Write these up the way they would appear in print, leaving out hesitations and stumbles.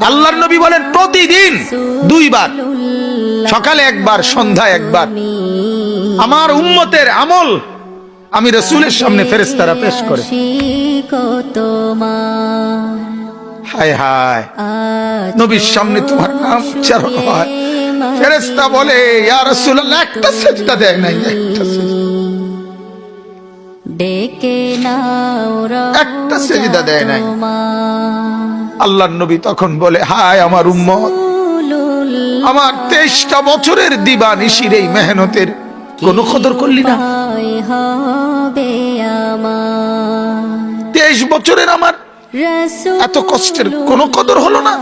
আল্লাহর নবী বলেন প্রতিদিন দুইবার, সকালে একবার, সন্ধ্যায় একবার আমার উম্মতের আমল আমি রাসূলের সামনে ফেরেশতারা পেশ করে। হায় হায়, নবীর সামনে তোমার নাম উচ্চারণ হয়, ফেরেশতা বলে ইয়া রাসূলুল্লাহ একটা সিজদা দেয় নাই, একটা একটা সিজদা দেয় নাই। আল্লাহর নবী তখন বলে হায় আমার উম্মত, আমার 23টা বছরের দিবানিশির এই মেহনতের কোনো কদর করলি না। 23 বছরের আমার এত কষ্টের কোনো কদর হলো না।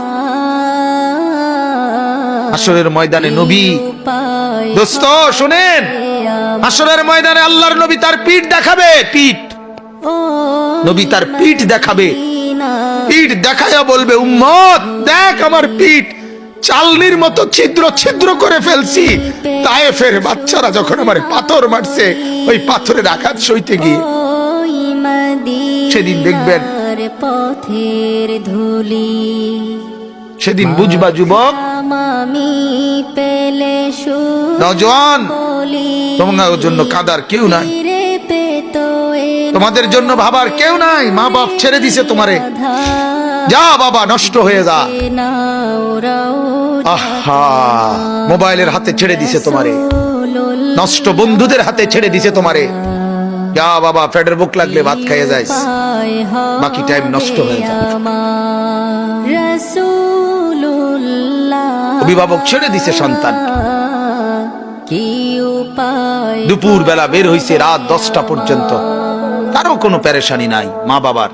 হাসরের ময়দানে নবী, দোস্ত শুনেন, হাসরের ময়দানে আল্লাহর নবী তার পিঠ দেখাবে, পিঠ, নবী তার পিঠ দেখাবে, পিঠ দেখায়া বলবে উম্মত দেখ আমার পিঠ চালনির মতো ছিদ্র ছিদ্র করে ফেলছি। তায়েফের বাচ্চারা যখন আমার পাথর মারছে ওই পাথরের আঘাত সইতে গিয়ে, সেদিন দেখবেন, সেদিন বুঝবা যুবক, নওজোয়ান, তোমাদের জন্য কাঁদার কেউ নাই, তোমাদের জন্য ভাবার কেউ নাই। মা বাপ ছেড়ে দিছে তোমারে, যা বাবা নষ্ট হয়ে যা। আহা, মোবাইলের হাতে ছেড়ে দিছে তোমারে, নষ্ট বন্ধুদের হাতে ছেড়ে দিছে তোমারে, যা বাবা পেটের বুক লাগলে ভাত খাইয়ে যাইস, বাকি টাইম নষ্ট হয়ে যায়। অভিভাবক ছেড়ে দিছে সন্তান, দুপুর বেলা বের হইছে রাত 10টা পর্যন্ত, কারো কোনো পেরেশানি নাই মা বাবার।